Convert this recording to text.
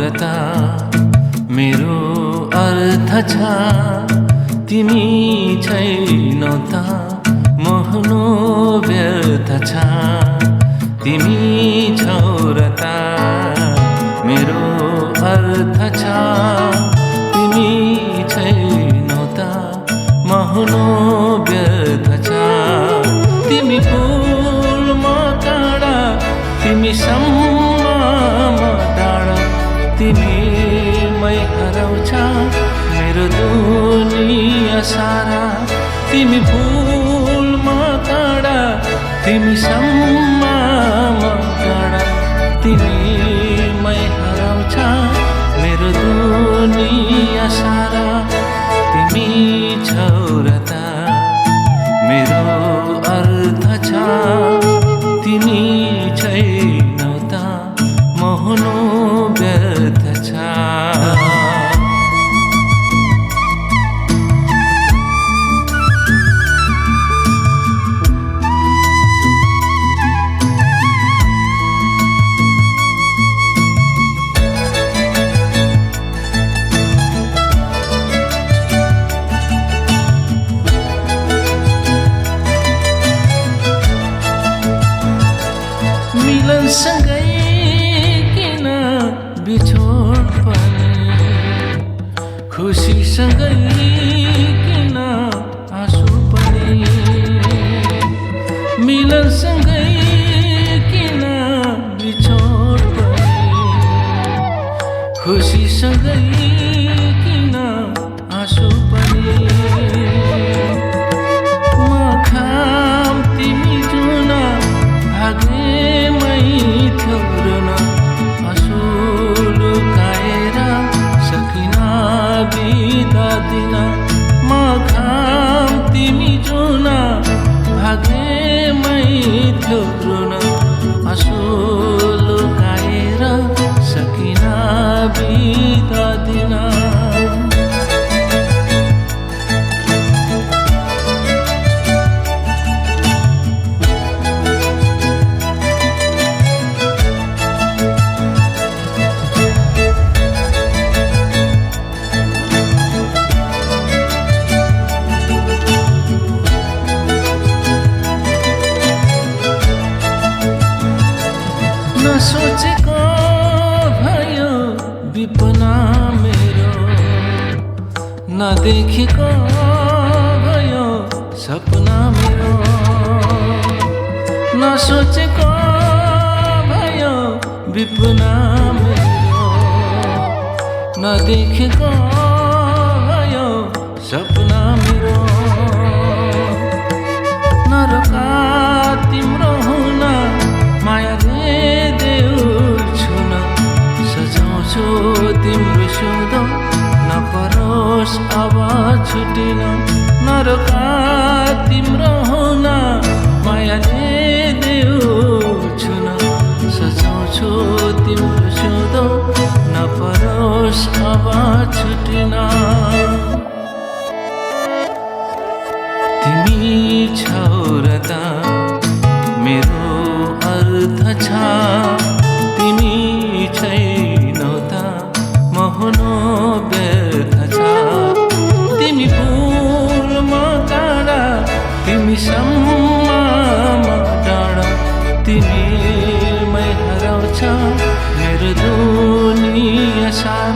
छौरता मेरो अर्थ छ तिमी छैनौ त मोहनो व्यर्थ छ तिमी छौरता मेरो अर्थ छ तिमी छैनौ त मोहनो व्यर्थ छ तिमी फूल म काँडा तिमी सम्म म डाँडा तिमी मै हराउँछ मेरो दुनिया सारा तिमी फूल म काँडा तिमी सम्म म डाँडा तिमी मै हराउँछ मेरो दुनिया सारा तिमी छौरता मेरो अर्थ छ तिमी छैनौ त मोहनो व्यर्थ छ मिलन सँगै किन बिछोड पनि खुसी सँगै किन आँसु पनि मिलन सँगै किन बिछोड पनि खुसी सँगै किन आँसु पनि म खाम तिमी जुन भागे रुन आँसु लुकाएर सकिन बिदा दिन म खाम तिमी जुन भाग्यमै थियो रुन आँसु लुकाएर सकिन बिदा दिन नसोचेको भयो विपना मेरो नदेखेको भयो सपना मेरो नसोचेको भयो विपना मेरो नदेखेको भयो सपना मेरो नरोका तिम्रो हुन मायाले तिम्रो सुँदो नपरोस् अब छुटिन नरोका तिम्रो हुन मायाले देऊ छुन सजाउँछु तिम्रो सुँदो नपरोस् अब छुटिन तिमी छौरता मेरो अर्थ छ तिमी छैनौ त मोहनो व्यर्थ छ तिमी फूल म काँडा तिमी सम्म म डाँडा तिमी मै हराउँछ मेरो दुनिया सारा